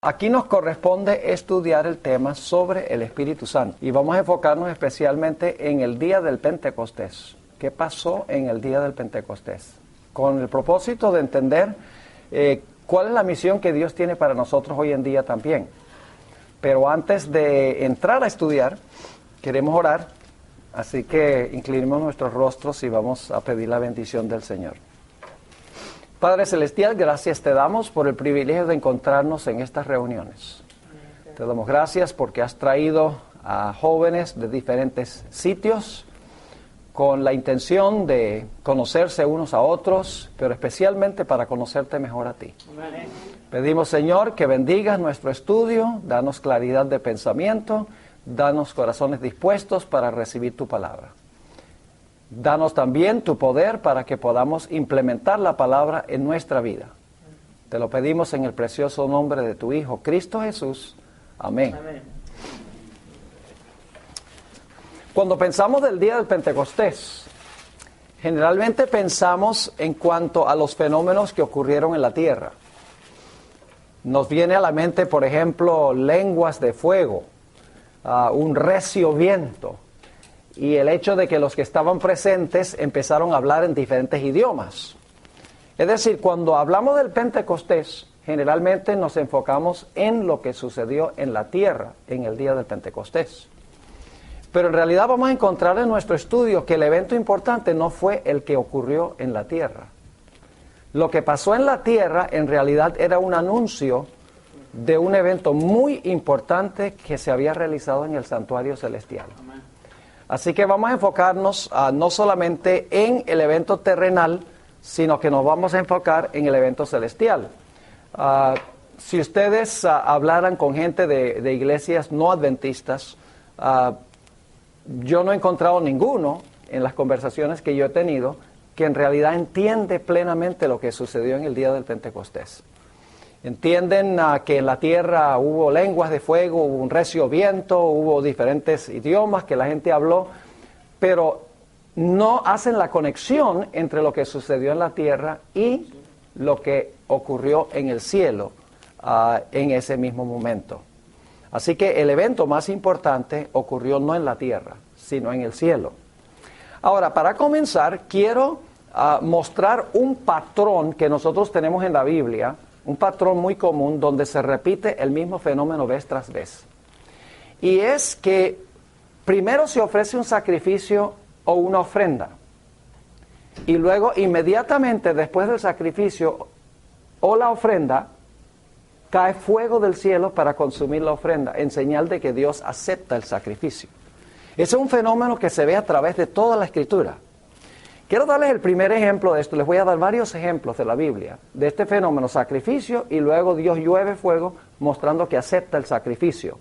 Aquí nos corresponde estudiar el tema sobre el Espíritu Santo y vamos a enfocarnos especialmente en el día del Pentecostés. ¿Qué pasó en el día del Pentecostés? Con el propósito de entender cuál es la misión que Dios tiene para nosotros hoy en día también. Pero antes de entrar a estudiar, queremos orar, así que inclinemos nuestros rostros y vamos a pedir la bendición del Señor. Padre Celestial, gracias te damos por el privilegio de encontrarnos en estas reuniones. Te damos gracias porque has traído a jóvenes de diferentes sitios con la intención de conocerse unos a otros, pero especialmente para conocerte mejor a ti. Pedimos, Señor, que bendigas nuestro estudio, danos claridad de pensamiento, danos corazones dispuestos para recibir tu palabra. Danos también tu poder para que podamos implementar la palabra en nuestra vida. Te lo pedimos en el precioso nombre de tu Hijo, Cristo Jesús. Amén. Amén. Cuando pensamos del día del Pentecostés, generalmente pensamos en cuanto a los fenómenos que ocurrieron en la tierra. Nos viene a la mente, por ejemplo, lenguas de fuego, un recio viento, y el hecho de que los que estaban presentes empezaron a hablar en diferentes idiomas. Es decir, cuando hablamos del Pentecostés, generalmente nos enfocamos en lo que sucedió en la tierra en el día del Pentecostés. Pero en realidad vamos a encontrar en nuestro estudio que el evento importante no fue el que ocurrió en la tierra. Lo que pasó en la tierra en realidad era un anuncio de un evento muy importante que se había realizado en el santuario celestial. Así que vamos a enfocarnos no solamente en el evento terrenal, sino que nos vamos a enfocar en el evento celestial. Si ustedes hablaran con gente de iglesias no adventistas, yo no he encontrado ninguno en las conversaciones que yo he tenido que en realidad entiende plenamente lo que sucedió en el día del Pentecostés. Entienden que en la tierra hubo lenguas de fuego, hubo un recio viento, hubo diferentes idiomas que la gente habló, pero no hacen la conexión entre lo que sucedió en la tierra y lo que ocurrió en el cielo en ese mismo momento. Así que el evento más importante ocurrió no en la tierra, sino en el cielo. Ahora, para comenzar, quiero mostrar un patrón que nosotros tenemos en la Biblia, un patrón muy común donde se repite el mismo fenómeno vez tras vez. Y es que primero se ofrece un sacrificio o una ofrenda. Y luego, inmediatamente después del sacrificio o la ofrenda, cae fuego del cielo para consumir la ofrenda, en señal de que Dios acepta el sacrificio. Ese es un fenómeno que se ve a través de toda la Escritura. Quiero darles el primer ejemplo de esto. Les voy a dar varios ejemplos de la Biblia, de este fenómeno, sacrificio, y luego Dios llueve fuego, mostrando que acepta el sacrificio.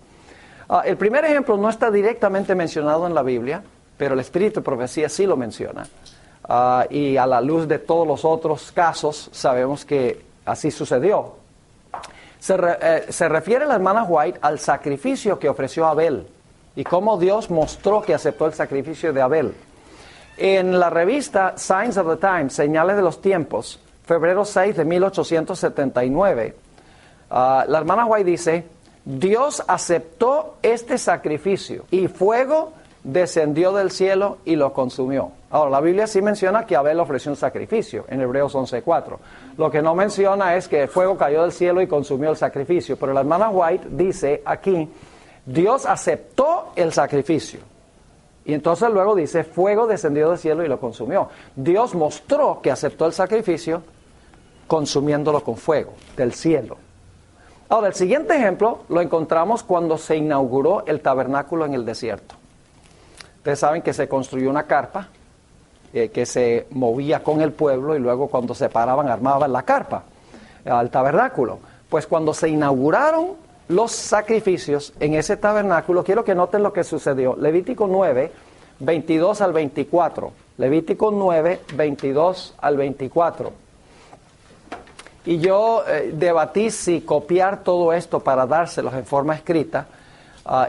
El primer ejemplo no está directamente mencionado en la Biblia, pero el Espíritu de Profecía sí lo menciona. Y a la luz de todos los otros casos, sabemos que así sucedió. Se refiere la hermana White al sacrificio que ofreció Abel y cómo Dios mostró que aceptó el sacrificio de Abel. En la revista Signs of the Times, Señales de los Tiempos, febrero 6 de 1879, la hermana White dice: Dios aceptó este sacrificio y fuego descendió del cielo y lo consumió. Ahora, la Biblia sí menciona que Abel ofreció un sacrificio, en Hebreos 11:4. Lo que no menciona es que el fuego cayó del cielo y consumió el sacrificio. Pero la hermana White dice aquí: Dios aceptó el sacrificio. Y entonces luego dice: fuego descendió del cielo y lo consumió. Dios mostró que aceptó el sacrificio consumiéndolo con fuego del cielo. Ahora, el siguiente ejemplo lo encontramos cuando se inauguró el tabernáculo en el desierto. Ustedes saben que se construyó una carpa que se movía con el pueblo y luego cuando se paraban armaban la carpa al tabernáculo. Pues cuando se inauguraron los sacrificios en ese tabernáculo, quiero que noten lo que sucedió. Levítico 9, 22 al 24. Levítico 9, 22 al 24. Y yo debatí si copiar todo esto para dárselos en forma escrita,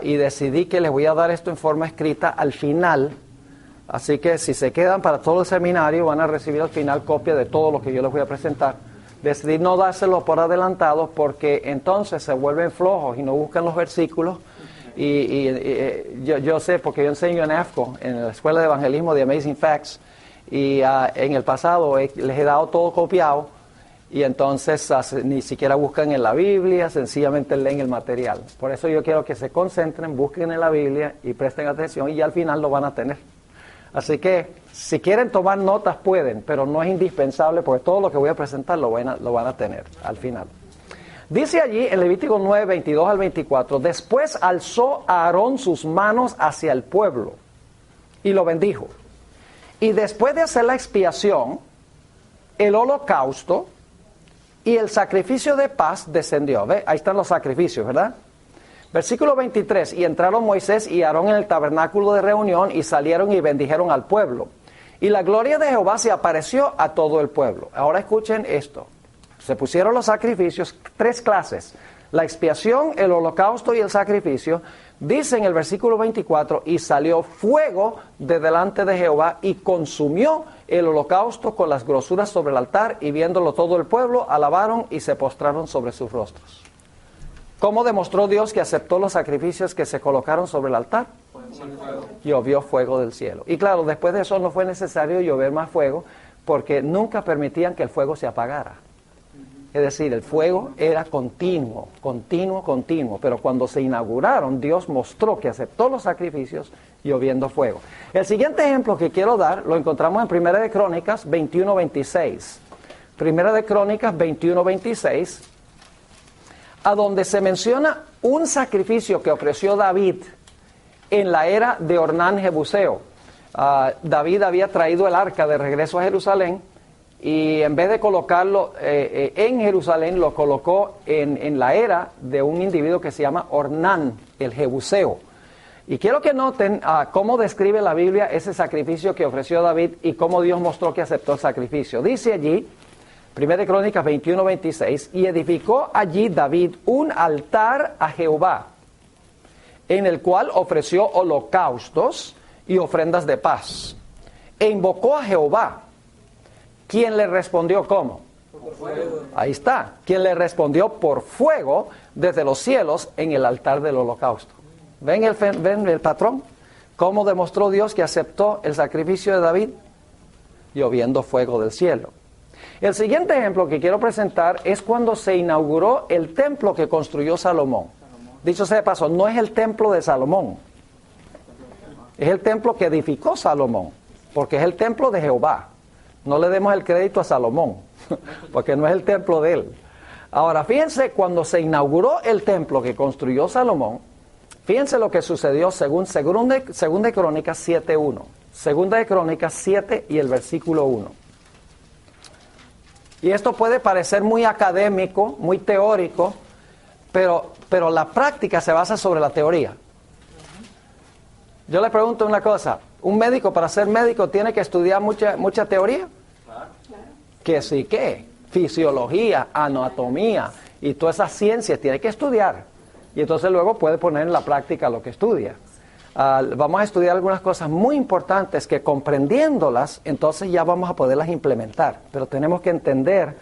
y decidí que les voy a dar esto en forma escrita al final. Así que si se quedan para todo el seminario, van a recibir al final copia de todo lo que yo les voy a presentar. Decidí no dárselo por adelantado porque entonces se vuelven flojos y no buscan los versículos. Yo sé, porque yo enseño en AFCO, en la Escuela de Evangelismo de Amazing Facts, y en el pasado les he dado todo copiado, y entonces ni siquiera buscan en la Biblia, sencillamente leen el material. Por eso yo quiero que se concentren, busquen en la Biblia y presten atención, y al final lo van a tener. Así que, si quieren tomar notas pueden, pero no es indispensable, porque todo lo que voy a presentar lo van a tener al final. Dice allí en Levítico 9, 22 al 24, después alzó a Aarón sus manos hacia el pueblo y lo bendijo. Y después de hacer la expiación, el holocausto y el sacrificio de paz descendió. ¿Ve? Ahí están los sacrificios, ¿verdad? Versículo 23, y entraron Moisés y Aarón en el tabernáculo de reunión y salieron y bendijeron al pueblo. Y la gloria de Jehová se apareció a todo el pueblo. Ahora escuchen esto. Se pusieron los sacrificios, 3 clases, la expiación, el holocausto y el sacrificio. Dice en el versículo 24, y salió fuego de delante de Jehová y consumió el holocausto con las grosuras sobre el altar, y viéndolo todo el pueblo, alabaron y se postraron sobre sus rostros. ¿Cómo demostró Dios que aceptó los sacrificios que se colocaron sobre el altar? Llovió fuego del cielo. Y claro, después de eso no fue necesario llover más fuego, porque nunca permitían que el fuego se apagara. Es decir, el fuego era continuo, pero cuando se inauguraron, Dios mostró que aceptó los sacrificios lloviendo fuego. El siguiente ejemplo que quiero dar, lo encontramos en Primera de Crónicas 21:26. Primera de Crónicas 21:26, a donde se menciona un sacrificio que ofreció David en la era de Ornán Jebuseo. David había traído el arca de regreso a Jerusalén, y en vez de colocarlo en Jerusalén, lo colocó en la era de un individuo que se llama Ornán, el Jebuseo. Y quiero que noten cómo describe la Biblia ese sacrificio que ofreció David y cómo Dios mostró que aceptó el sacrificio. Dice allí, 1 Crónicas 21:26, y edificó allí David un altar a Jehová, en el cual ofreció holocaustos y ofrendas de paz. E invocó a Jehová, quien le respondió ¿cómo? Por fuego. Ahí está, quien le respondió por fuego desde los cielos en el altar del holocausto. ¿Ven el patrón? ¿Cómo demostró Dios que aceptó el sacrificio de David? Lloviendo fuego del cielo. El siguiente ejemplo que quiero presentar es cuando se inauguró el templo que construyó Salomón. Dicho sea de paso, no es el templo de Salomón, es el templo que edificó Salomón, porque es el templo de Jehová. No le demos el crédito a Salomón, porque no es el templo de él. Ahora, fíjense, cuando se inauguró el templo que construyó Salomón, fíjense lo que sucedió según Segunda de Crónicas 7:1. Segunda de Crónicas 7 y el versículo 1. Y esto puede parecer muy académico, muy teórico, pero la práctica se basa sobre la teoría. Yo le pregunto una cosa, ¿un médico para ser médico tiene que estudiar mucha teoría? Claro. Que sí, ¿qué? Fisiología, anatomía y todas esas ciencias tiene que estudiar. Y entonces luego puede poner en la práctica lo que estudia. Vamos a estudiar algunas cosas muy importantes que comprendiéndolas, entonces ya vamos a poderlas implementar. Pero tenemos que entender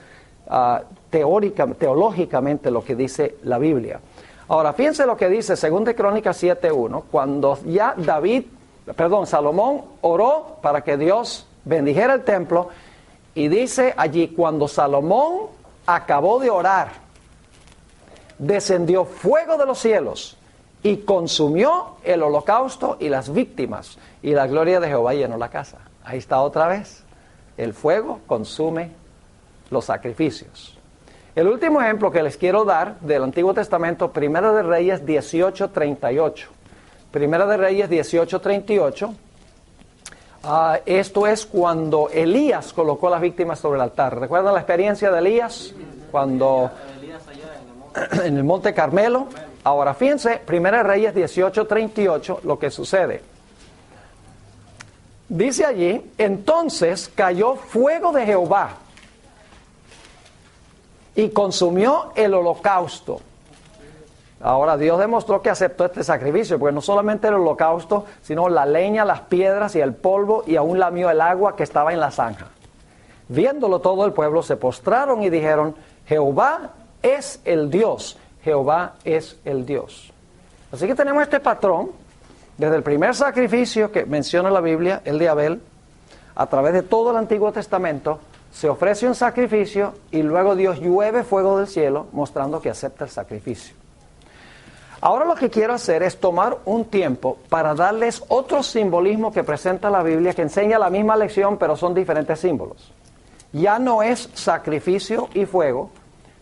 teológicamente lo que dice la Biblia. Ahora, fíjense lo que dice 2 Crónicas 7:1, cuando ya Salomón oró para que Dios bendijera el templo, y dice allí, cuando Salomón acabó de orar, descendió fuego de los cielos y consumió el holocausto y las víctimas, y la gloria de Jehová llenó la casa. Ahí está otra vez, el fuego consume los sacrificios. El último ejemplo que les quiero dar del Antiguo Testamento, Primera de Reyes 18:38. Primera de Reyes 18:38. Esto es cuando Elías colocó las víctimas sobre el altar. ¿Recuerdan la experiencia de Elías? Cuando en el Monte Carmelo. Ahora fíjense, Primera de Reyes 18:38, lo que sucede. Dice allí, entonces cayó fuego de Jehová y consumió el holocausto. Ahora Dios demostró que aceptó este sacrificio, porque no solamente el holocausto, sino la leña, las piedras y el polvo, y aún lamió el agua que estaba en la zanja. Viéndolo todo el pueblo, se postraron y dijeron, Jehová es el Dios, Jehová es el Dios. Así que tenemos este patrón, desde el primer sacrificio que menciona la Biblia, el de Abel, a través de todo el Antiguo Testamento, se ofrece un sacrificio y luego Dios llueve fuego del cielo, mostrando que acepta el sacrificio. Ahora lo que quiero hacer es tomar un tiempo para darles otro simbolismo que presenta la Biblia, que enseña la misma lección, pero son diferentes símbolos. Ya no es sacrificio y fuego,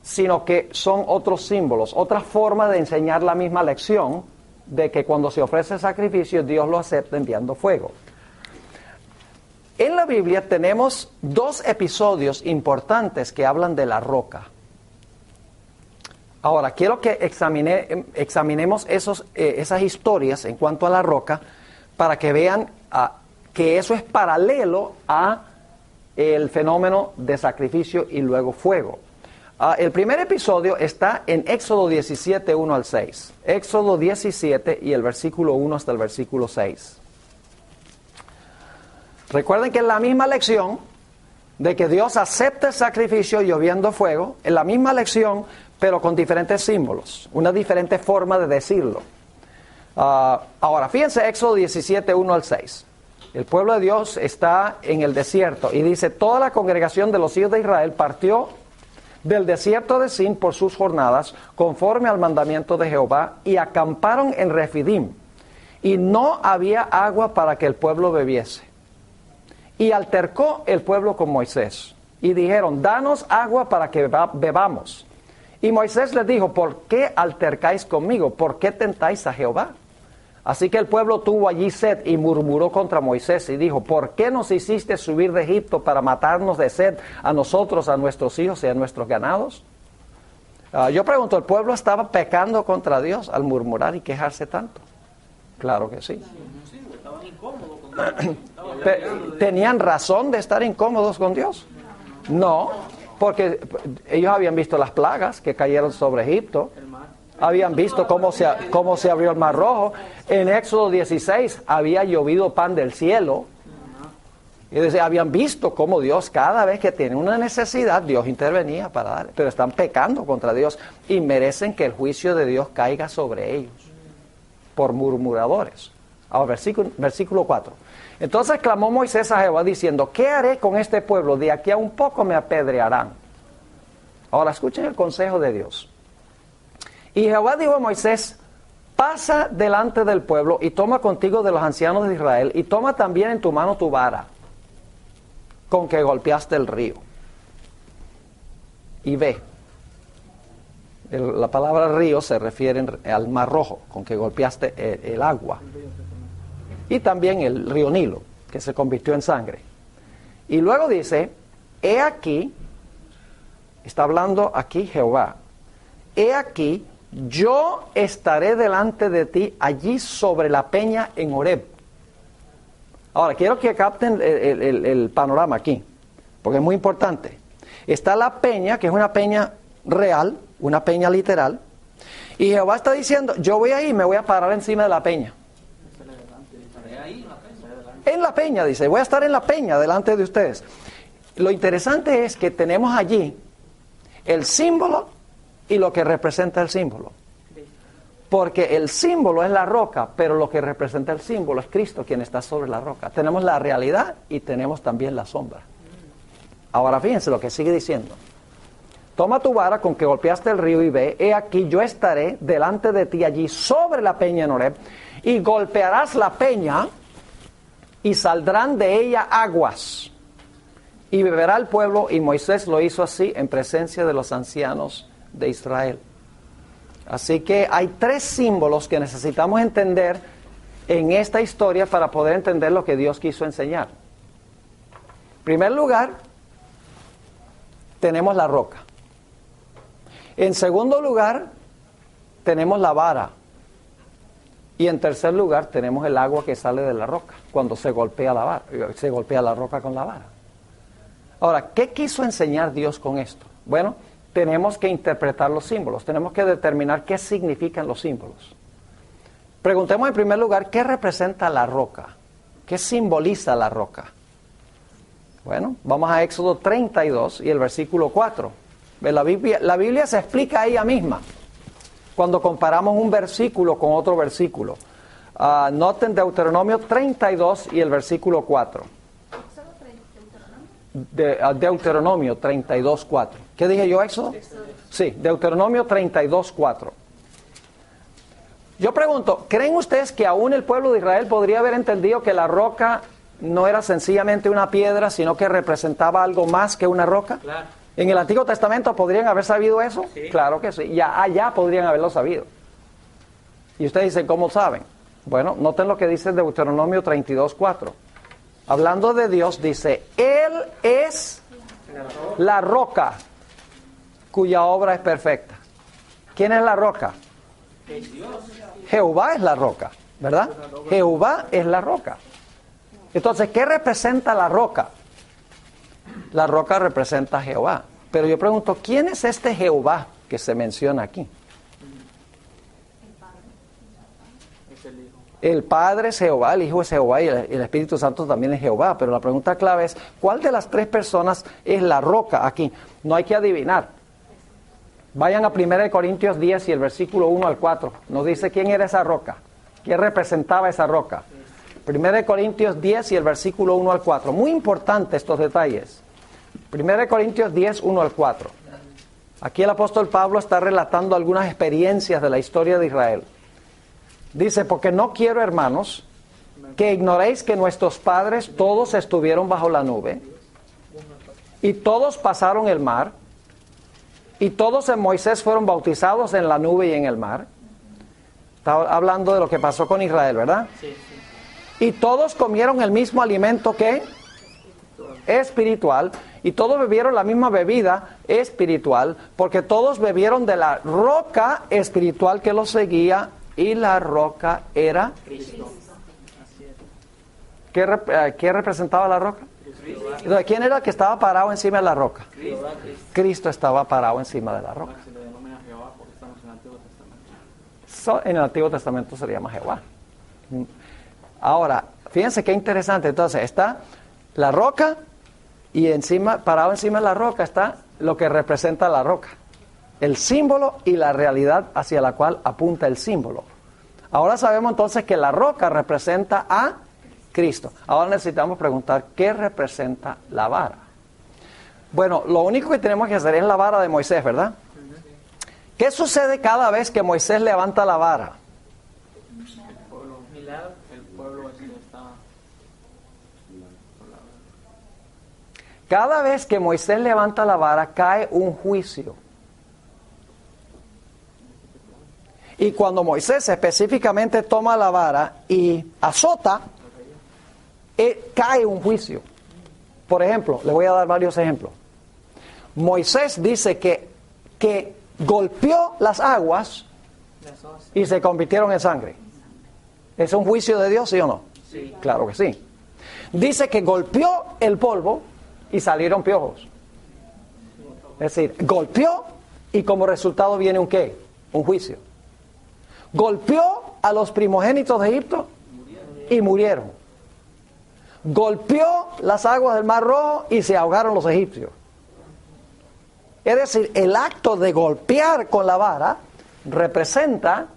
sino que son otros símbolos, otra forma de enseñar la misma lección, de que cuando se ofrece sacrificio, Dios lo acepta enviando fuego. En la Biblia tenemos dos episodios importantes que hablan de la roca. Ahora, quiero que examinemos esas historias en cuanto a la roca para que vean que eso es paralelo a el fenómeno de sacrificio y luego fuego. El primer episodio está en Éxodo 17, 1 al 6. Éxodo 17 y el versículo 1 hasta el versículo 6. Recuerden que es la misma lección de que Dios acepta el sacrificio lloviendo fuego, es la misma lección, pero con diferentes símbolos, una diferente forma de decirlo. Ahora, fíjense Éxodo 17, 1 al 6. El pueblo de Dios está en el desierto y dice, toda la congregación de los hijos de Israel partió del desierto de Sin por sus jornadas, conforme al mandamiento de Jehová, y acamparon en Refidim, y no había agua para que el pueblo bebiese. Y altercó el pueblo con Moisés, y dijeron, danos agua para que bebamos. Y Moisés les dijo, ¿por qué altercáis conmigo? ¿Por qué tentáis a Jehová? Así que el pueblo tuvo allí sed y murmuró contra Moisés y dijo, ¿por qué nos hiciste subir de Egipto para matarnos de sed a nosotros, a nuestros hijos y a nuestros ganados? Yo pregunto, ¿el pueblo estaba pecando contra Dios al murmurar y quejarse tanto? Claro que sí. ¿Tenían razón de estar incómodos con Dios? No, porque ellos habían visto las plagas que cayeron sobre Egipto, habían visto cómo se abrió el Mar Rojo. En Éxodo 16 había llovido pan del cielo. Y habían visto cómo Dios, cada vez que tiene una necesidad, Dios intervenía para dar. Pero están pecando contra Dios y merecen que el juicio de Dios caiga sobre ellos por murmuradores. Ahora, versículo 4. Entonces clamó Moisés a Jehová diciendo, ¿qué haré con este pueblo? De aquí a un poco me apedrearán. Ahora escuchen el consejo de Dios. Y Jehová dijo a Moisés, pasa delante del pueblo y toma contigo de los ancianos de Israel y toma también en tu mano tu vara con que golpeaste el río. Y ve. La palabra río se refiere al Mar Rojo, con que golpeaste el agua. Y también el río Nilo, que se convirtió en sangre. Y luego dice, he aquí, está hablando aquí Jehová, he aquí, yo estaré delante de ti allí sobre la peña en Horeb. Ahora, quiero que capten el panorama aquí, porque es muy importante. Está la peña, que es una peña real, una peña literal, y Jehová está diciendo, yo voy ahí y me voy a parar encima de la peña. En la peña, dice, voy a estar en la peña delante de ustedes. Lo interesante es que tenemos allí el símbolo y lo que representa el símbolo. Porque el símbolo es la roca, pero lo que representa el símbolo es Cristo, quien está sobre la roca. Tenemos la realidad y tenemos también la sombra. Ahora fíjense lo que sigue diciendo. Toma tu vara con que golpeaste el río y ve, he aquí yo estaré delante de ti allí sobre la peña en Horeb, y golpearás la peña y saldrán de ella aguas. Y beberá el pueblo, y Moisés lo hizo así en presencia de los ancianos de Israel. Así que hay tres símbolos que necesitamos entender en esta historia para poder entender lo que Dios quiso enseñar. En primer lugar, tenemos la roca. En segundo lugar, tenemos la vara. Y en tercer lugar, tenemos el agua que sale de la roca cuando se golpea la vara, se golpea la roca con la vara. Ahora, ¿qué quiso enseñar Dios con esto? Bueno, tenemos que interpretar los símbolos, tenemos que determinar qué significan los símbolos. Preguntemos en primer lugar, ¿qué representa la roca? ¿Qué simboliza la roca? Bueno, vamos a Éxodo 32 y el versículo 4. La Biblia se explica a ella misma cuando comparamos un versículo con otro versículo. Noten Deuteronomio 32 y el versículo 4. Deuteronomio 32, 4. ¿Qué dije yo, Éxodo? Sí, Deuteronomio 32, 4. Yo pregunto, ¿creen ustedes que aún el pueblo de Israel podría haber entendido que la roca no era sencillamente una piedra, sino que representaba algo más que una roca? Claro. ¿En el Antiguo Testamento podrían haber sabido eso? Sí. Claro que sí. Ya allá podrían haberlo sabido. Y ustedes dicen, ¿cómo saben? Bueno, noten lo que dice Deuteronomio 32, 4. Hablando de Dios, dice, Él es la roca cuya obra es perfecta. ¿Quién es la roca? Jehová es la roca, ¿verdad? Jehová es la roca. Entonces, ¿qué representa la roca? La roca representa a Jehová. Pero yo pregunto, ¿quién es este Jehová que se menciona aquí? El Padre es Jehová, el Hijo es Jehová y el Espíritu Santo también es Jehová. Pero la pregunta clave es, ¿cuál de las tres personas es la roca aquí? No hay que adivinar. Vayan a 1 Corintios 10 y el versículo 1 al 4. Nos dice quién era esa roca, quién representaba esa roca. 1 Corintios 10 y el versículo 1 al 4. Muy importante estos detalles. 1 Corintios 10, 1 al 4. Aquí el apóstol Pablo está relatando algunas experiencias de la historia de Israel. Dice, porque no quiero, hermanos, que ignoréis que nuestros padres todos estuvieron bajo la nube, y todos pasaron el mar, y todos en Moisés fueron bautizados en la nube y en el mar. Está hablando de lo que pasó con Israel, ¿verdad? Sí, Y todos comieron el mismo alimento que espiritual, y todos bebieron la misma bebida espiritual, porque todos bebieron de la roca espiritual que los seguía, y la roca era... Cristo. ¿Qué representaba la roca? Entonces, ¿quién era el que estaba parado encima de la roca? Cristo. Cristo estaba parado encima de la roca. Se le denomina Jehová porque estamos en el Antiguo Testamento. En el Antiguo Testamento se le llama Jehová. Ahora, fíjense qué interesante. Entonces, está la roca y encima, parado encima de la roca está lo que representa la roca. El símbolo y la realidad hacia la cual apunta el símbolo. Ahora sabemos entonces que la roca representa a Cristo. Ahora necesitamos preguntar, ¿qué representa la vara? Bueno, lo único que tenemos que hacer es la vara de Moisés, ¿verdad? ¿Qué sucede cada vez que Moisés levanta la vara? El pueblo está... Cada vez que Moisés levanta la vara, cae un juicio. Y cuando Moisés específicamente toma la vara y azota, cae un juicio. Por ejemplo, le voy a dar varios ejemplos. Moisés dice que golpeó las aguas y se convirtieron en sangre. ¿Es un juicio de Dios, sí o no? Sí. Claro que sí. Dice que golpeó el polvo y salieron piojos. Es decir, golpeó y como resultado viene un ¿qué? Un juicio. Golpeó a los primogénitos de Egipto y murieron. Golpeó las aguas del Mar Rojo y se ahogaron los egipcios. Es decir, el acto de golpear con la vara representa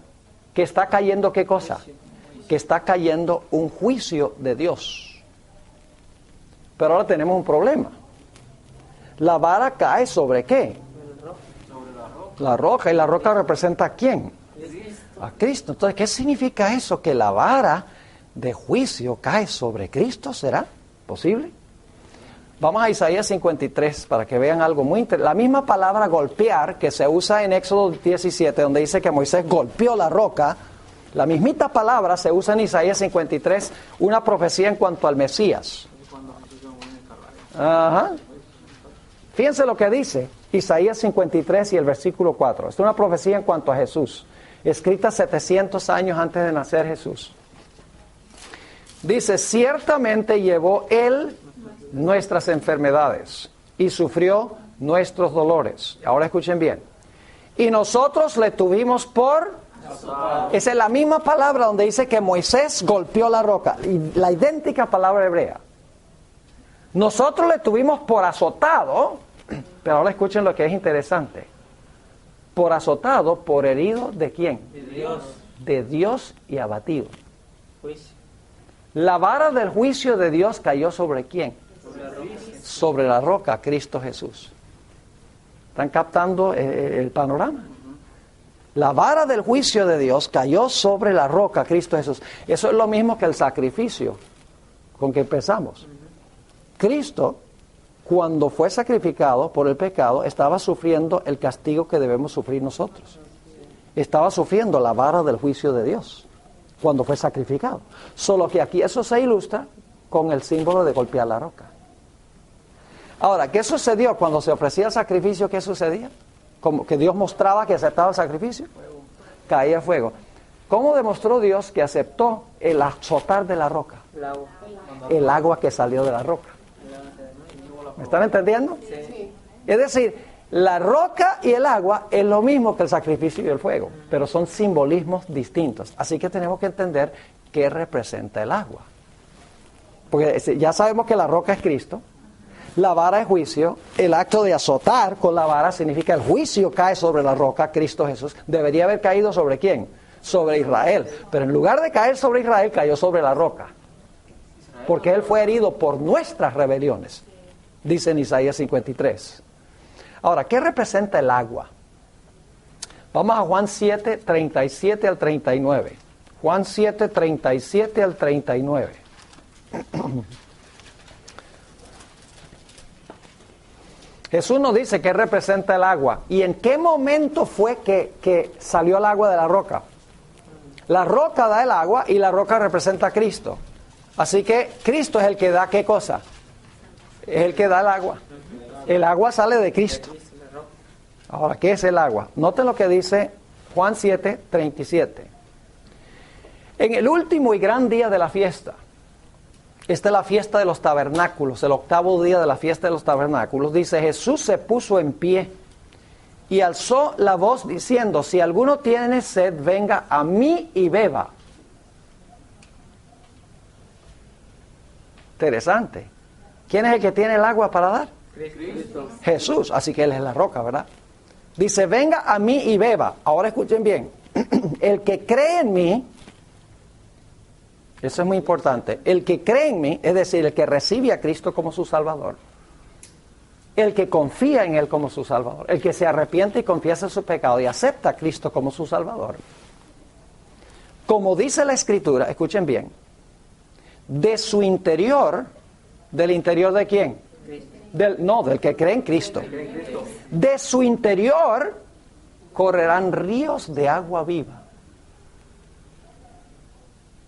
que está cayendo ¿qué cosa? Que está cayendo un juicio de Dios. Pero ahora tenemos un problema. La vara cae ¿sobre qué? La roca. ¿Y la roca representa a quién? A Cristo. Entonces, ¿qué significa eso? Que la vara de juicio cae sobre Cristo. ¿Será posible? Vamos a Isaías 53 para que vean algo muy interesante. La misma palabra golpear que se usa en Éxodo 17, donde dice que Moisés golpeó la roca, la mismita palabra se usa en Isaías 53, una profecía en cuanto al Mesías. Ajá. Fíjense lo que dice Isaías 53 y el versículo 4. Es una profecía en cuanto a Jesús, escrita 700 años antes de nacer Jesús. Dice, ciertamente llevó Él nuestras enfermedades y sufrió nuestros dolores. Ahora escuchen bien. Y nosotros le tuvimos por... Esa es la misma palabra donde dice que Moisés golpeó la roca. Y la idéntica palabra hebrea. Nosotros le tuvimos por azotado, pero ahora escuchen lo que es interesante. Por azotado, por herido, ¿de quién? De Dios. De Dios y abatido. Juicio. La vara del juicio de Dios cayó ¿sobre quién? Sobre la roca. Sobre la roca, Cristo Jesús. ¿Están captando el panorama? La vara del juicio de Dios cayó sobre la roca, Cristo Jesús. Eso es lo mismo que el sacrificio con que empezamos. Cristo, cuando fue sacrificado por el pecado, estaba sufriendo el castigo que debemos sufrir nosotros. Estaba sufriendo la vara del juicio de Dios cuando fue sacrificado. Solo que aquí eso se ilustra con el símbolo de golpear la roca. Ahora, ¿qué sucedió cuando se ofrecía el sacrificio? ¿Qué sucedía? Como que Dios mostraba que aceptaba el sacrificio. Caía fuego. ¿Cómo demostró Dios que aceptó el azotar de la roca? El agua. El agua que salió de la roca. ¿Me están entendiendo? Sí. Es decir, la roca y el agua es lo mismo que el sacrificio y el fuego, pero son simbolismos distintos. Así que tenemos que entender qué representa el agua. Porque ya sabemos que la roca es Cristo, la vara es juicio, el acto de azotar con la vara significa el juicio cae sobre la roca, Cristo Jesús. Debería haber caído ¿sobre quién? Sobre Israel. Pero en lugar de caer sobre Israel, cayó sobre la roca. Porque Él fue herido por nuestras rebeliones, dice en Isaías 53. Ahora, ¿qué representa el agua? Vamos a Juan 7, 37 al 39. Juan 7, 37 al 39. Jesús nos dice qué representa el agua. ¿Y en qué momento fue que salió el agua de la roca? La roca da el agua y la roca representa a Cristo. Así que Cristo es el que da ¿qué cosa? Es el que da el agua. El agua sale de Cristo. Ahora, ¿qué es el agua? Noten lo que dice Juan 7, 37. En el último y gran día de la fiesta, esta es la fiesta de los tabernáculos, el octavo día de la fiesta de los tabernáculos, dice, Jesús se puso en pie y alzó la voz diciendo, si alguno tiene sed, venga a mí y beba. Interesante. ¿Quién es el que tiene el agua para dar? Cristo. Jesús, así que Él es la roca, ¿verdad? Dice, venga a mí y beba. Ahora escuchen bien, el que cree en mí, eso es muy importante, el que cree en mí, es decir, el que recibe a Cristo como su Salvador, el que confía en Él como su Salvador, el que se arrepiente y confiesa su pecado y acepta a Cristo como su Salvador, como dice la Escritura, escuchen bien, de su interior, ¿del interior de quién? Del que cree en Cristo. De su interior correrán ríos de agua viva.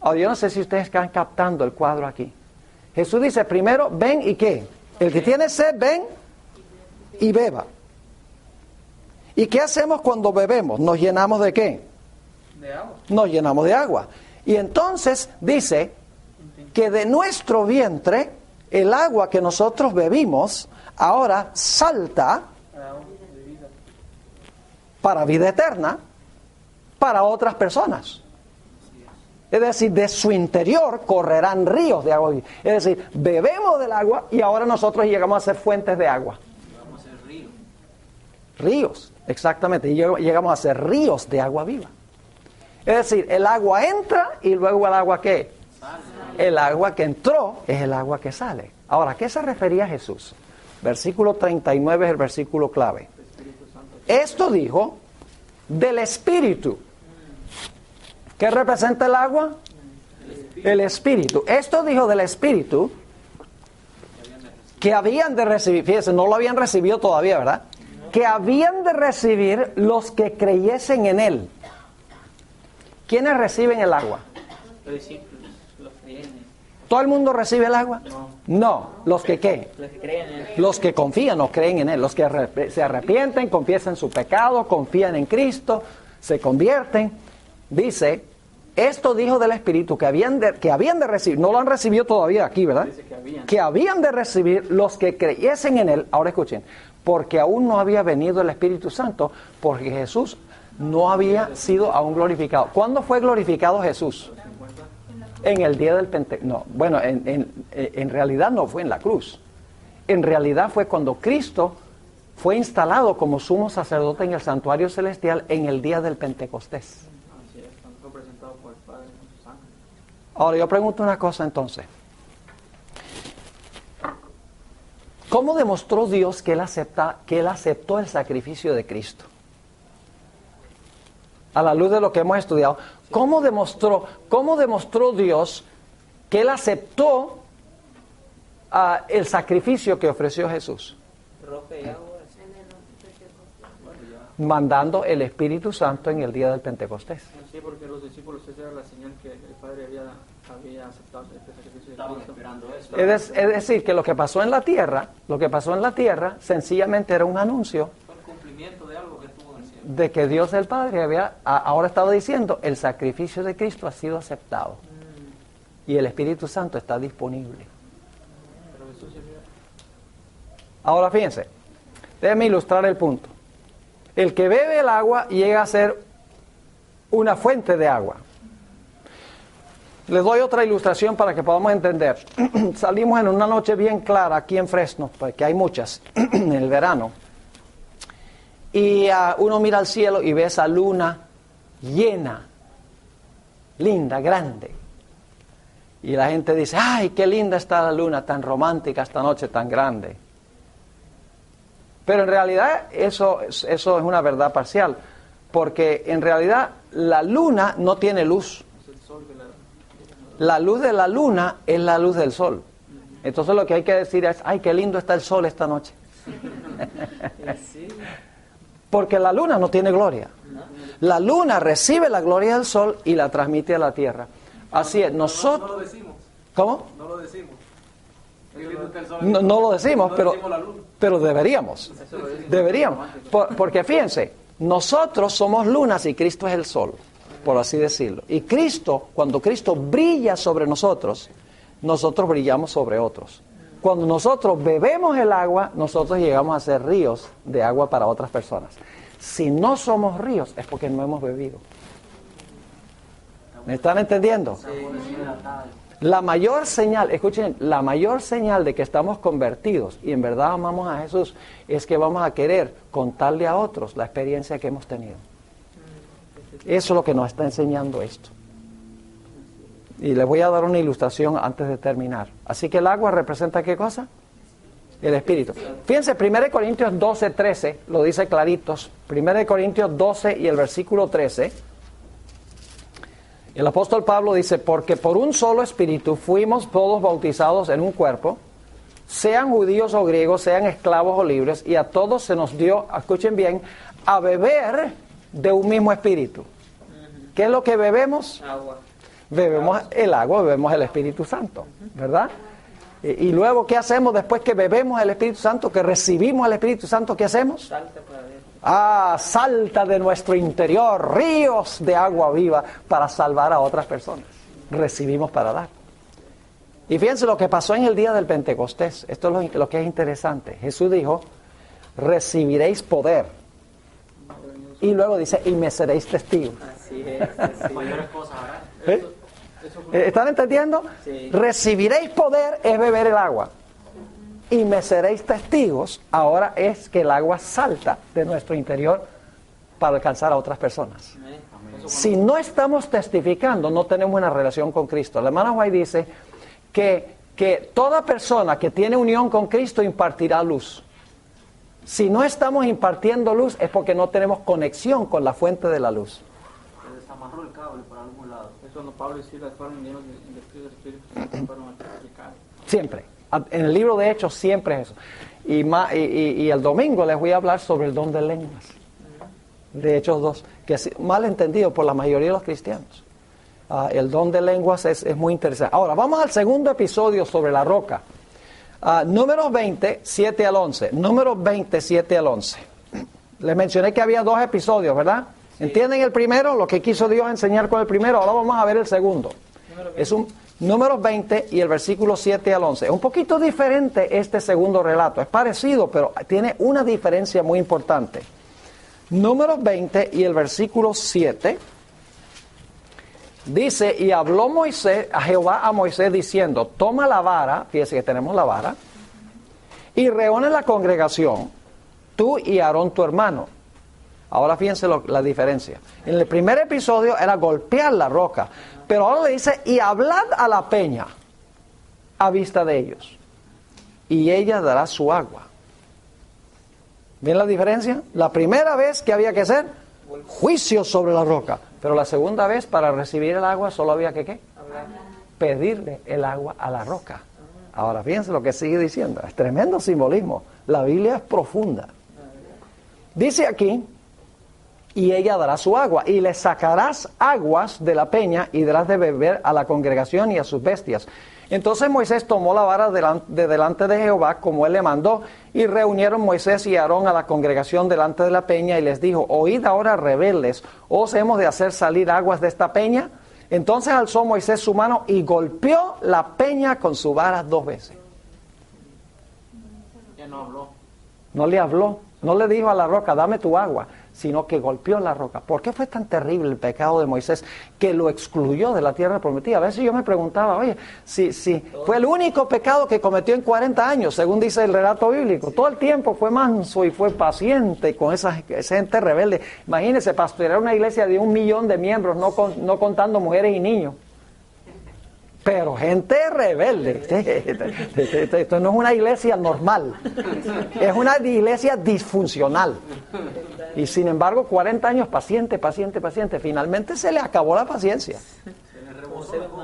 Ahora, yo no sé si ustedes están captando el cuadro aquí. Jesús dice primero, ven y ¿qué? El que tiene sed, ven y beba. ¿Y qué hacemos cuando bebemos? ¿Nos llenamos de qué? De agua. Nos llenamos de agua. Y entonces dice que de nuestro vientre, el agua que nosotros bebimos, ahora salta para vida eterna, para otras personas. Es decir, de su interior correrán ríos de agua. Es decir, bebemos del agua y ahora nosotros llegamos a ser fuentes de agua. Vamos a ser ríos. Ríos, exactamente. Y llegamos a ser ríos de agua viva. Es decir, el agua entra y luego el agua ¿qué? El agua que entró es el agua que sale. Ahora, ¿a qué se refería Jesús? Versículo 39 es el versículo clave. Esto dijo del Espíritu. ¿Qué representa el agua? El Espíritu. Esto dijo del Espíritu que habían de recibir, fíjense, no lo habían recibido todavía, ¿verdad? Que habían de recibir los que creyesen en Él. ¿Quiénes reciben el agua? Los discípulos, los creyentes. ¿Todo el mundo recibe el agua? No. ¿Los que qué? Los que creen en Él. Los que confían o creen en Él. Los que se arrepienten, confiesan su pecado, confían en Cristo, se convierten. Dice, esto dijo del Espíritu que habían de recibir, no lo han recibido todavía aquí, ¿verdad? Dice Que habían de recibir los que creyesen en Él. Ahora escuchen, porque aún no había venido el Espíritu Santo, porque Jesús no había sido aún glorificado. ¿Cuándo fue glorificado Jesús? En el día del Pentecostés. No, bueno, en realidad no fue en la cruz. en realidad fue cuando Cristo fue instalado como sumo sacerdote en el santuario celestial en el día del Pentecostés. Así es, cuando fue presentado por el Padre con sus ángeles. Ahora yo pregunto una cosa entonces. ¿Cómo demostró Dios que Él aceptó el sacrificio de Cristo? A la luz de lo que hemos estudiado, ¿cómo demostró Dios que Él aceptó el sacrificio que ofreció Jesús? Roca y agua. Mandando el Espíritu Santo en el día del Pentecostés. Sí, porque los discípulos, esa era la señal que el Padre había aceptado este sacrificio de Estaban Cristo. esperando eso. Es decir, que lo que pasó en la tierra, sencillamente era un anuncio Fue el cumplimiento de algo que estuvo en el cielo. de que Dios el Padre ahora estaba diciendo, el sacrificio de Cristo ha sido aceptado. Y el Espíritu Santo está disponible. Pero Jesús ya había... Ahora fíjense, déjenme ilustrar el punto. El que bebe el agua llega a ser una fuente de agua. Les doy otra ilustración para que podamos entender. Salimos en una noche bien clara aquí en Fresno, porque hay muchas en el verano. Y uno mira al cielo y ve esa luna llena, linda, grande. Y la gente dice, ¡ay, qué linda está la luna, tan romántica esta noche, tan grande! Pero en realidad eso es una verdad parcial, porque en realidad la luna no tiene luz. Es el sol que La luz de la luna es la luz del sol. Entonces lo que hay que decir es, ¡ay, qué lindo está el sol esta noche! Sí. Porque la luna no tiene gloria. La luna recibe la gloria del sol y la transmite a la tierra. Así es, No nosotros... lo decimos. ¿Cómo? No lo decimos. Es lindo está el sol. No lo decimos, No pero... decimos la luz. Pero deberíamos. Deberíamos. Porque fíjense, nosotros somos lunas y Cristo es el sol, por así decirlo. Y Cristo, cuando Cristo brilla sobre nosotros, nosotros brillamos sobre otros. Cuando nosotros bebemos el agua, nosotros llegamos a ser ríos de agua para otras personas. Si no somos ríos, es porque no hemos bebido. ¿Me están entendiendo? La mayor señal, escuchen, la mayor señal de que estamos convertidos y en verdad amamos a Jesús es que vamos a querer contarle a otros la experiencia que hemos tenido. Eso es lo que nos está enseñando esto. Y les voy a dar una ilustración antes de terminar. Así que el agua representa ¿qué cosa? El Espíritu. Fíjense, 1 Corintios 12, 13, lo dice claritos. 1 Corintios 12 y el versículo 13. El apóstol Pablo dice, porque por un solo espíritu fuimos todos bautizados en un cuerpo, sean judíos o griegos, sean esclavos o libres, y a todos se nos dio, escuchen bien, a beber de un mismo espíritu. ¿Qué es lo que bebemos? Agua. Bebemos el agua, bebemos el Espíritu Santo, ¿verdad? Y luego, ¿qué hacemos después que bebemos el Espíritu Santo, que recibimos el Espíritu Santo? ¿Qué hacemos? Salta para adentro. Salta de nuestro interior ríos de agua viva para salvar a otras personas. Recibimos para dar. Y fíjense lo que pasó en el día del Pentecostés. Esto es lo que es interesante. Jesús dijo, recibiréis poder. Y luego dice, y me seréis testigos. Así es. Mayores cosas, ¿verdad? ¿Están entendiendo? Sí. Recibiréis poder es beber el agua. Y me seréis testigos, ahora es que el agua salta de nuestro interior para alcanzar a otras personas. Amén. Si no estamos testificando, no tenemos una relación con Cristo. La hermana White dice que toda persona que tiene unión con Cristo impartirá luz. Si no estamos impartiendo luz es porque no tenemos conexión con la fuente de la luz. Se desamarró el cable por algún lado. Es cuando Pablo y Silas fueron llenos del Espíritu Santo, fueron a testificar. Siempre. En el libro de Hechos siempre es eso. Y el domingo les voy a hablar sobre el don de lenguas. De Hechos 2, que es mal entendido por la mayoría de los cristianos. El don de lenguas es muy interesante. Ahora, vamos al segundo episodio sobre la roca. Números 20, 7 al 11. Números 20, 7 al 11. Les mencioné que había dos episodios, ¿verdad? Sí. ¿Entienden el primero? Lo que quiso Dios enseñar con el primero. Ahora vamos a ver el segundo. Es un Números 20 y el versículo 7 al 11. Es un poquito diferente este segundo relato. Es parecido, pero tiene una diferencia muy importante. Números 20 y el versículo 7 dice, y habló Jehová a Moisés diciendo, toma la vara, fíjese que tenemos la vara, y reúne la congregación, tú y Aarón tu hermano. Ahora fíjense la diferencia. En el primer episodio era golpear la roca, pero ahora le dice, y hablad a la peña a vista de ellos, y ella dará su agua. ¿Ven la diferencia? La primera vez que había que hacer, juicio sobre la roca, pero la segunda vez para recibir el agua solo había que ¿qué? Pedirle el agua a la roca. Ahora fíjense lo que sigue diciendo, es tremendo simbolismo, la Biblia es profunda. Dice aquí, y ella dará su agua, y le sacarás aguas de la peña y darás de beber a la congregación y a sus bestias. Entonces Moisés tomó la vara de delante de Jehová, como él le mandó, y reunieron Moisés y Aarón a la congregación delante de la peña, y les dijo, oíd ahora, rebeldes, ¿os hemos de hacer salir aguas de esta peña? Entonces alzó Moisés su mano y golpeó la peña con su vara 2 veces. Ya no habló. No le habló, no le dijo a la roca, dame tu agua, sino que golpeó la roca. ¿Por qué fue tan terrible el pecado de Moisés que lo excluyó de la tierra prometida? A veces yo me preguntaba, oye, si fue el único pecado que cometió en 40 años, según dice el relato bíblico. Todo el tiempo fue manso y fue paciente con esa gente rebelde. Imagínense, pastorear una iglesia de 1 millón de miembros, no contando mujeres y niños. Pero gente rebelde. Esto no es una iglesia normal. Es una iglesia disfuncional. Y sin embargo, 40 años paciente. Finalmente se le acabó la paciencia.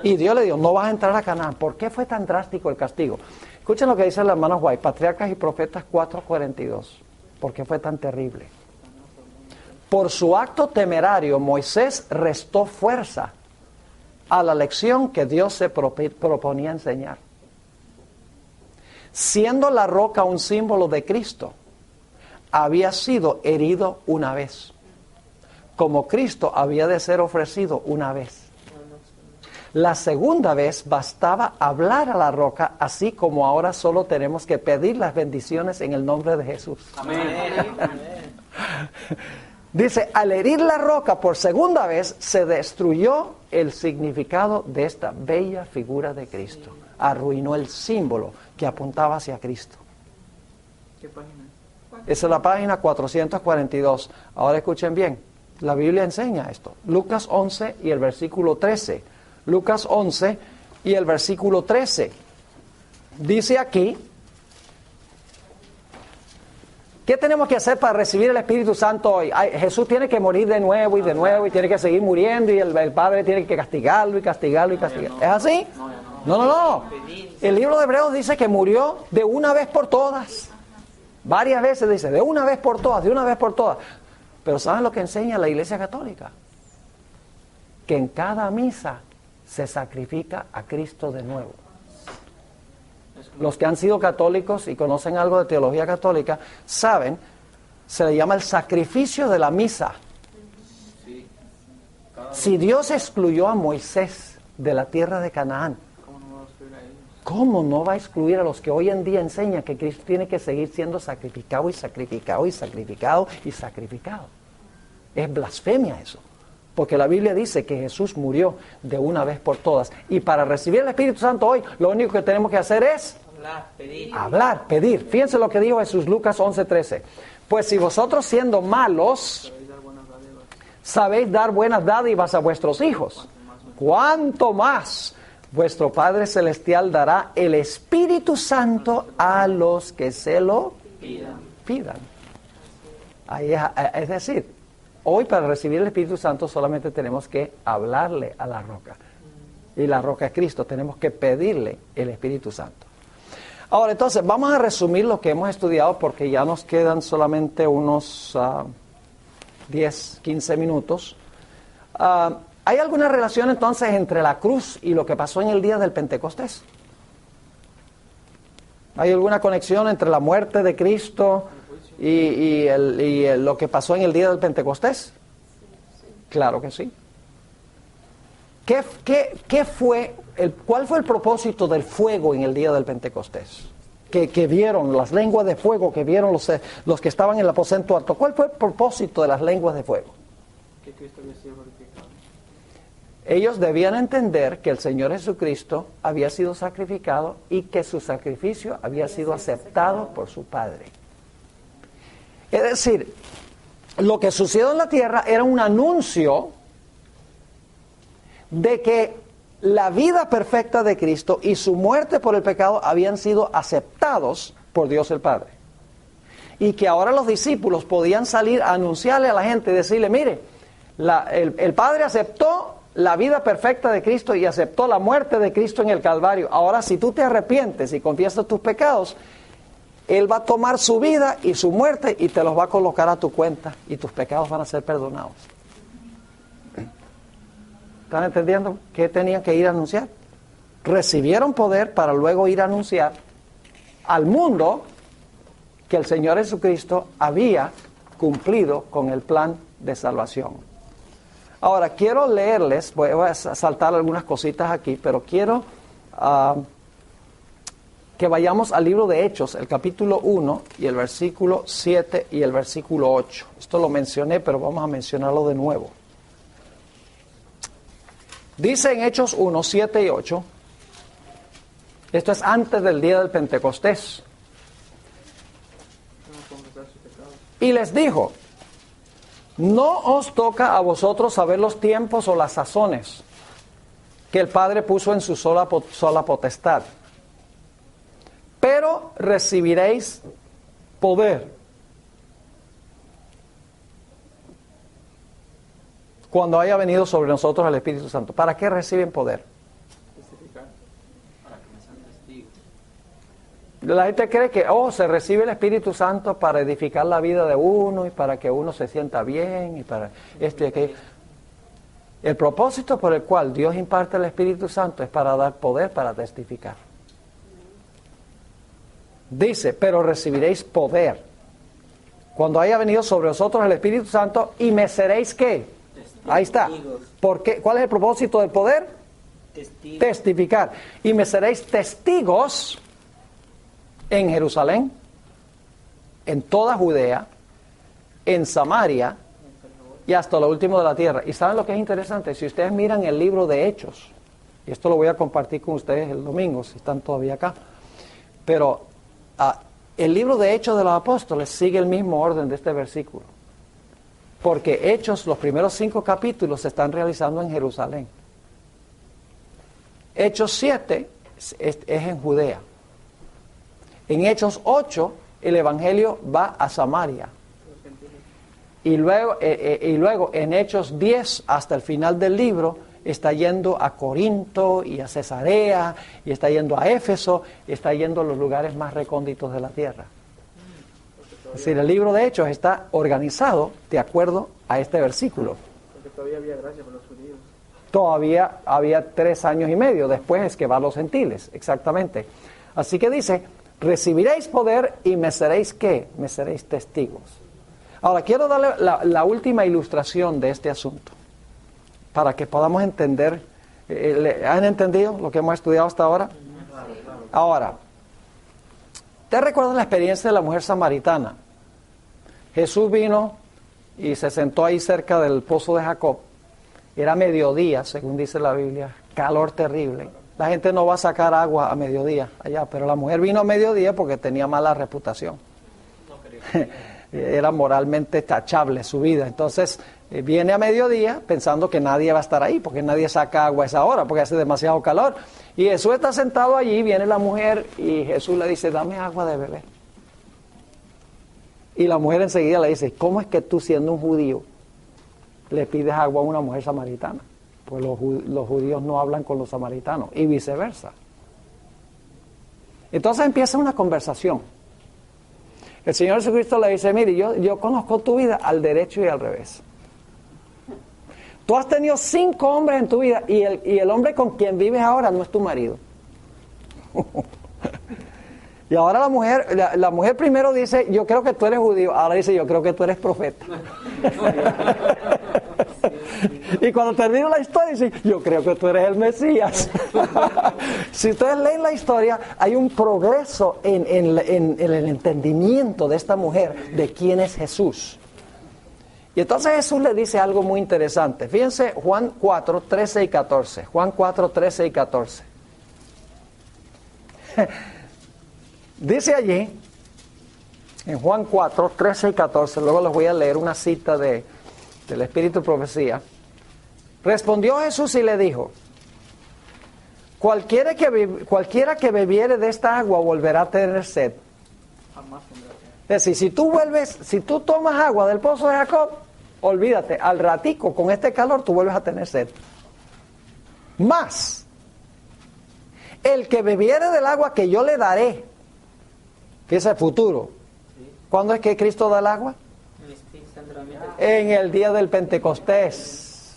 Y Dios le dijo, no vas a entrar a Canaán. ¿Por qué fue tan drástico el castigo? Escuchen lo que dice el hermano White, Patriarcas y Profetas 4:42. ¿Por qué fue tan terrible? Por su acto temerario, Moisés restó fuerza a la lección que Dios se proponía enseñar. Siendo la roca un símbolo de Cristo, había sido herido una vez, como Cristo había de ser ofrecido una vez. La segunda vez bastaba hablar a la roca, así como ahora solo tenemos que pedir las bendiciones en el nombre de Jesús. Amén. Dice, al herir la roca por segunda vez, se destruyó el significado de esta bella figura de Cristo. Arruinó el símbolo que apuntaba hacia Cristo. ¿Qué página? Esa es la página 442. Ahora escuchen bien, la Biblia enseña esto. Lucas 11 y el versículo 13. Lucas 11 y el versículo 13. Dice aquí, ¿qué tenemos que hacer para recibir el Espíritu Santo hoy? Jesús tiene que morir de nuevo y tiene que seguir muriendo y el Padre tiene que castigarlo. ¿Es así? No. El libro de Hebreos dice que murió de una vez por todas. Varias veces dice, de una vez por todas. Pero ¿saben lo que enseña la Iglesia Católica? Que en cada misa se sacrifica a Cristo de nuevo. Los que han sido católicos y conocen algo de teología católica, saben, se le llama el sacrificio de la misa. Si Dios excluyó a Moisés de la tierra de Canaán, ¿cómo no va a excluir a los que hoy en día enseñan que Cristo tiene que seguir siendo sacrificado? Es blasfemia eso. Porque la Biblia dice que Jesús murió de una vez por todas. Y para recibir el Espíritu Santo hoy, lo único que tenemos que hacer es pedir. Fíjense lo que dijo Jesús, Lucas 11:13. Pues si vosotros siendo malos, sabéis dar buenas dádivas a vuestros hijos, ¿cuánto más vuestro Padre Celestial dará el Espíritu Santo a los que se lo pidan? Es decir, hoy para recibir el Espíritu Santo solamente tenemos que hablarle a la roca. Y la roca es Cristo, tenemos que pedirle el Espíritu Santo. Ahora, entonces, vamos a resumir lo que hemos estudiado porque ya nos quedan solamente unos 10, 15 minutos. ¿Hay alguna relación entonces entre la cruz y lo que pasó en el día del Pentecostés? ¿Hay alguna conexión entre la muerte de Cristo y lo que pasó en el día del Pentecostés? Claro que sí. ¿Cuál fue el propósito del fuego en el día del Pentecostés? Que vieron las lenguas de fuego, que vieron los que estaban en el aposento alto. ¿Cuál fue el propósito de las lenguas de fuego? Que Cristo había sido glorificado. Ellos debían entender que el Señor Jesucristo había sido sacrificado y que su sacrificio había sido aceptado por su Padre. Es decir, lo que sucedió en la tierra era un anuncio de que la vida perfecta de Cristo y su muerte por el pecado habían sido aceptados por Dios el Padre. Y que ahora los discípulos podían salir a anunciarle a la gente y decirle, mire, el Padre aceptó la vida perfecta de Cristo y aceptó la muerte de Cristo en el Calvario. Ahora, si tú te arrepientes y confiesas tus pecados, Él va a tomar su vida y su muerte y te los va a colocar a tu cuenta y tus pecados van a ser perdonados. ¿Están entendiendo qué tenían que ir a anunciar? Recibieron poder para luego ir a anunciar al mundo que el Señor Jesucristo había cumplido con el plan de salvación. Ahora, quiero leerles, voy a saltar algunas cositas aquí, pero quiero que vayamos al libro de Hechos, el capítulo 1 y el versículo 7 y el versículo 8. Esto lo mencioné, pero vamos a mencionarlo de nuevo. Dice en Hechos 1, 7 y 8, esto es antes del día del Pentecostés. Y les dijo, no os toca a vosotros saber los tiempos o las sazones que el Padre puso en su sola potestad, pero recibiréis poder cuando haya venido sobre nosotros el Espíritu Santo. ¿Para qué reciben poder? Para que me sean testigos. La gente cree que, se recibe el Espíritu Santo para edificar la vida de uno y para que uno se sienta bien y para esto y aquello. El propósito por el cual Dios imparte el Espíritu Santo es para dar poder para testificar. Dice, pero recibiréis poder cuando haya venido sobre vosotros el Espíritu Santo y me seréis ¿qué? Testigos. Ahí está. ¿Por qué? ¿Cuál es el propósito del poder? Testificar. Y me seréis testigos en Jerusalén, en toda Judea, en Samaria y hasta lo último de la tierra. ¿Y saben lo que es interesante? Si ustedes miran el libro de Hechos, y esto lo voy a compartir con ustedes el domingo, si están todavía acá, pero el libro de Hechos de los Apóstoles sigue el mismo orden de este versículo, porque Hechos, los primeros 5 capítulos se están realizando en Jerusalén. Hechos 7 es en Judea. En Hechos 8, el Evangelio va a Samaria. Y luego en Hechos 10, hasta el final del libro, está yendo a Corinto y a Cesarea, y está yendo a Éfeso, y está yendo a los lugares más recónditos de la tierra. Es decir, el libro de Hechos está organizado de acuerdo a este versículo. Porque todavía había gracia para los judíos. Todavía había 3 años y medio, después es que van los gentiles, exactamente. Así que dice, recibiréis poder y me seréis ¿qué? Me seréis testigos. Ahora, quiero darle la última ilustración de este asunto, para que podamos entender. ¿Han entendido lo que hemos estudiado hasta ahora? Ahora, ¿te recuerdas la experiencia de la mujer samaritana? Jesús vino y se sentó ahí cerca del pozo de Jacob. Era mediodía, según dice la Biblia, calor terrible. La gente no va a sacar agua a mediodía allá, pero la mujer vino a mediodía porque tenía mala reputación. Era moralmente tachable su vida. Entonces viene a mediodía pensando que nadie va a estar ahí, porque nadie saca agua a esa hora, porque hace demasiado calor. Y Jesús está sentado allí, viene la mujer y Jesús le dice, dame agua de beber. Y la mujer enseguida le dice, ¿cómo es que tú, siendo un judío, le pides agua a una mujer samaritana? Pues los judíos no hablan con los samaritanos y viceversa. Entonces empieza una conversación. El Señor Jesucristo le dice, mire, yo conozco tu vida al derecho y al revés. Tú has tenido 5 hombres en tu vida y el hombre con quien vives ahora no es tu marido. Y ahora la mujer primero dice, yo creo que tú eres judío. Ahora dice, yo creo que tú eres profeta. Y cuando termina la historia dice, yo creo que tú eres el Mesías. Si ustedes leen la historia, hay un progreso en el entendimiento de esta mujer de quién es Jesús. Y entonces Jesús le dice algo muy interesante. Fíjense Juan 4, 13 y 14. Juan 4, 13 y 14. Dice allí, en Juan 4, 13 y 14, luego les voy a leer una cita del Espíritu de Profecía. Respondió Jesús y le dijo, cualquiera que bebiere de esta agua volverá a tener sed. Jamás tendrá sed. Es decir, si tú tomas agua del pozo de Jacob, olvídate, al ratico con este calor tú vuelves a tener sed. Más, el que bebiere del agua que yo le daré, que es el futuro. ¿Cuándo es que Cristo da el agua? En el día del Pentecostés.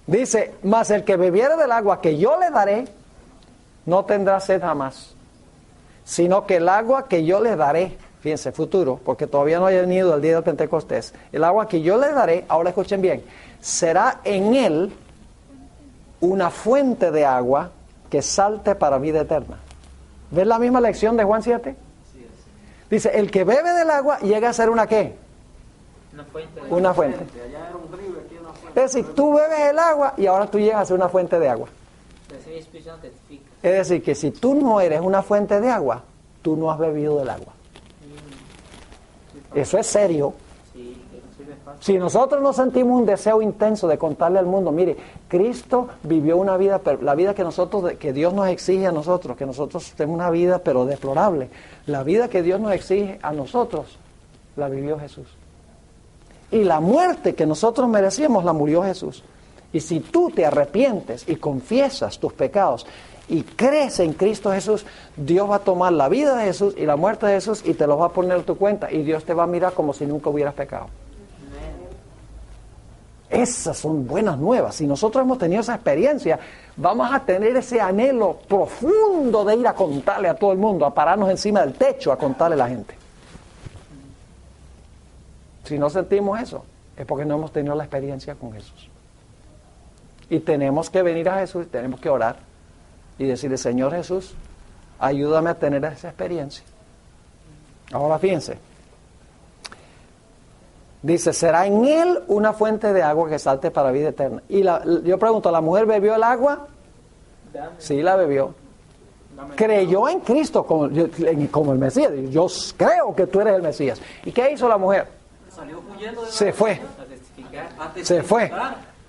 Dice, mas el que bebiere del agua que yo le daré, no tendrá sed jamás, sino que el agua que yo le daré, fíjense, futuro, porque todavía no haya venido el día del Pentecostés, el agua que yo le daré, ahora escuchen bien, será en él una fuente de agua que salte para vida eterna. ¿Ves la misma lección de Juan 7? Dice, el que bebe del agua llega a ser una ¿qué? Una fuente. Una fuente. Allá era un río, aquí una fuente. Es decir, tú bebes el agua y ahora tú llegas a ser una fuente de agua. El Espíritu Santo testifica. Es decir, que si tú no eres una fuente de agua, tú no has bebido del agua. Eso es serio. Sí, que no sirve fácil. Si nosotros no sentimos un deseo intenso de contarle al mundo, mire, Cristo vivió una vida, la vida que Dios nos exige a nosotros, que nosotros tenemos una vida pero deplorable. La vida que Dios nos exige a nosotros, la vivió Jesús. Y la muerte que nosotros merecíamos, la murió Jesús. Y si tú te arrepientes y confiesas tus pecados y crees en Cristo Jesús, Dios va a tomar la vida de Jesús y la muerte de Jesús y te los va a poner en tu cuenta y Dios te va a mirar como si nunca hubieras pecado. Esas son buenas nuevas. Si nosotros hemos tenido esa experiencia, vamos a tener ese anhelo profundo de ir a contarle a todo el mundo, a pararnos encima del techo a contarle a la gente. Si no sentimos eso, es porque no hemos tenido la experiencia con Jesús. Y tenemos que venir a Jesús, tenemos que orar y decirle, Señor Jesús, ayúdame a tener esa experiencia. Ahora fíjense. Dice, será en él una fuente de agua que salte para vida eterna. Y yo pregunto, ¿la mujer bebió el agua? Dame. Sí, la bebió. Dame. Creyó en Cristo como el Mesías. Yo creo que tú eres el Mesías. ¿Y qué hizo la mujer? Salió huyendo de la Se fue. A testificar. a testificar. Se fue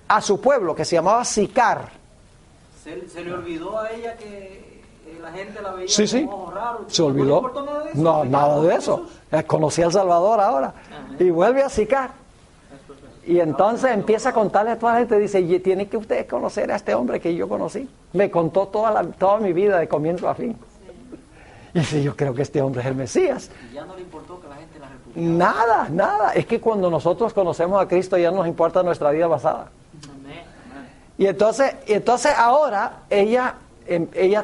a su pueblo que se llamaba Sicar. Se le olvidó a ella que la gente la veía Sí, sí. con ojos raros. Se ¿No le olvidó. importó nada de eso? No, nada de eso. Conocía al Salvador ahora. Y vuelve a Sicar. Y entonces empieza a contarle a toda la gente. Dice, y tiene que ustedes conocer a este hombre que yo conocí. Me contó toda mi vida de comienzo a fin. Y dice, yo creo que este hombre es el Mesías. Y ya no le importó que la gente la repudiara. Nada, nada. Es que cuando nosotros conocemos a Cristo ya no nos importa nuestra vida pasada. Amén. Amén. Y entonces ahora ella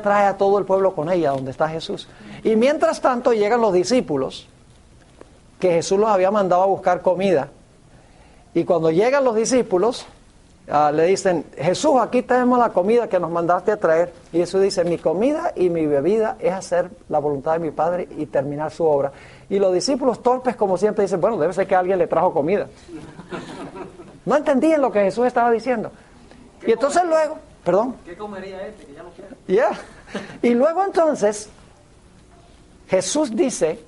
trae a todo el pueblo con ella, donde está Jesús. Y mientras tanto llegan los discípulos, que Jesús los había mandado a buscar comida. Y cuando llegan los discípulos, le dicen, Jesús, aquí tenemos la comida que nos mandaste a traer. Y Jesús dice, mi comida y mi bebida es hacer la voluntad de mi Padre y terminar su obra. Y los discípulos torpes, como siempre, dicen, bueno, debe ser que alguien le trajo comida. No entendían lo que Jesús estaba diciendo. Y entonces luego, perdón. ¿Qué comería este que ya no quiere? Ya. Y luego entonces, Jesús dice,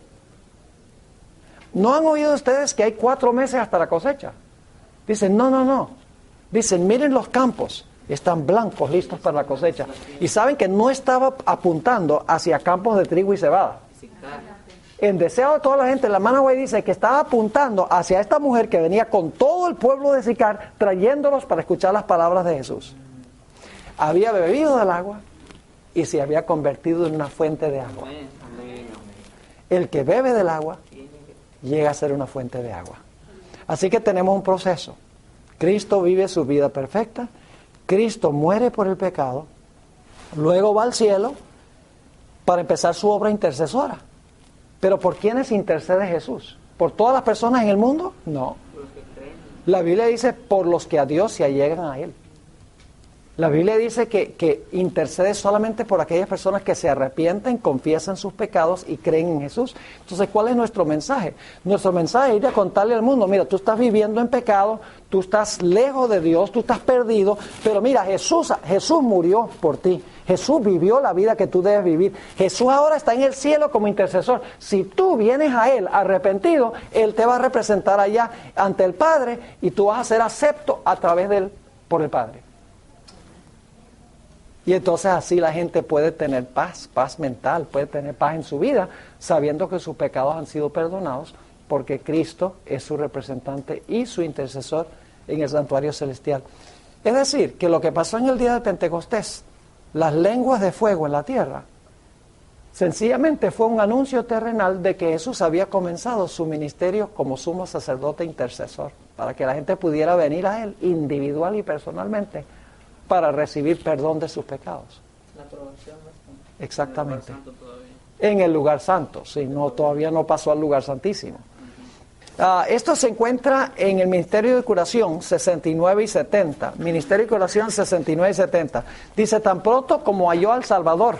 ¿no han oído ustedes que hay 4 meses hasta la cosecha? Dicen, no. Dicen, miren los campos, están blancos, listos para la cosecha. Y saben que no estaba apuntando hacia campos de trigo y cebada. En deseo de toda la gente, la hermana Güey dice que estaba apuntando hacia esta mujer que venía con todo el pueblo de Sicar, trayéndolos para escuchar las palabras de Jesús. Había bebido del agua y se había convertido en una fuente de agua. Amén. Amén. El que bebe del agua llega a ser una fuente de agua. Así que tenemos un proceso. Cristo vive su vida perfecta, Cristo muere por el pecado, luego va al cielo para empezar su obra intercesora. ¿Pero por quiénes intercede Jesús? ¿Por todas las personas en el mundo? No. La Biblia dice, por los que a Dios se allegan a Él. La Biblia dice que intercede solamente por aquellas personas que se arrepienten, confiesan sus pecados y creen en Jesús. Entonces, ¿cuál es nuestro mensaje? Nuestro mensaje es ir a contarle al mundo, mira, tú estás viviendo en pecado, tú estás lejos de Dios, tú estás perdido, pero mira, Jesús murió por ti. Jesús vivió la vida que tú debes vivir. Jesús ahora está en el cielo como intercesor. Si tú vienes a Él arrepentido, Él te va a representar allá ante el Padre y tú vas a ser acepto a través de Él por el Padre. Y entonces así la gente puede tener paz mental, puede tener paz en su vida, sabiendo que sus pecados han sido perdonados, porque Cristo es su representante y su intercesor en el santuario celestial. Es decir, que lo que pasó en el día de Pentecostés, las lenguas de fuego en la tierra, sencillamente fue un anuncio terrenal de que Jesús había comenzado su ministerio como sumo sacerdote intercesor, para que la gente pudiera venir a Él individual y personalmente, para recibir perdón de sus pecados. La aprobación no está Exactamente. en el lugar santo todavía. En el lugar santo, sí, no, todavía no pasó al lugar santísimo. Esto se encuentra en el Ministerio de Curación 69 y 70. Ministerio de Curación 69 y 70. Dice, tan pronto como halló al Salvador,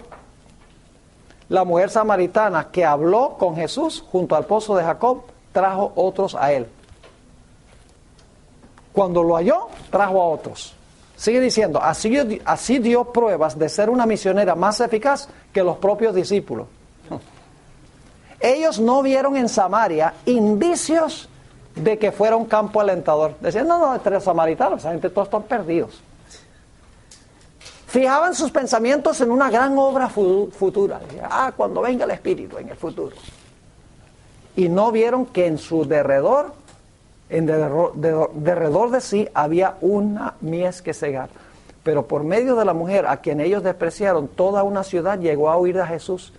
la mujer samaritana que habló con Jesús junto al pozo de Jacob, trajo otros a él. Cuando lo halló, trajo a otros. Sigue diciendo, así dio pruebas de ser una misionera más eficaz que los propios discípulos. Ellos no vieron en Samaria indicios de que fuera un campo alentador. Decían, no, entre los samaritanos, esa gente todos están perdidos. Fijaban sus pensamientos en una gran obra futura. Decían, cuando venga el Espíritu, en el futuro. Y no vieron que en su derredor, derredor de sí, había una mies que cegar. Pero por medio de la mujer a quien ellos despreciaron, toda una ciudad llegó a oír a Jesús.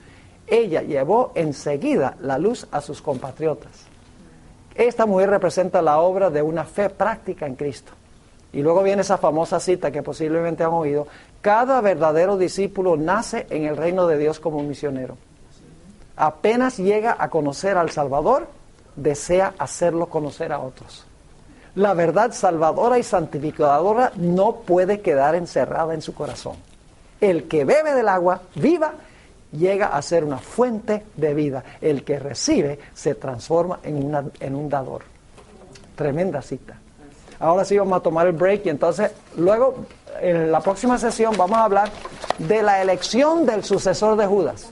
Ella llevó enseguida la luz a sus compatriotas. Esta mujer representa la obra de una fe práctica en Cristo. Y luego viene esa famosa cita que posiblemente han oído. Cada verdadero discípulo nace en el reino de Dios como misionero. Apenas llega a conocer al Salvador, desea hacerlo conocer a otros. La verdad salvadora y santificadora no puede quedar encerrada en su corazón. El que bebe del agua viva llega a ser una fuente de vida. El que recibe se transforma en un dador. Tremenda cita. Ahora sí vamos a tomar el break y entonces luego en la próxima sesión vamos a hablar de la elección del sucesor de Judas.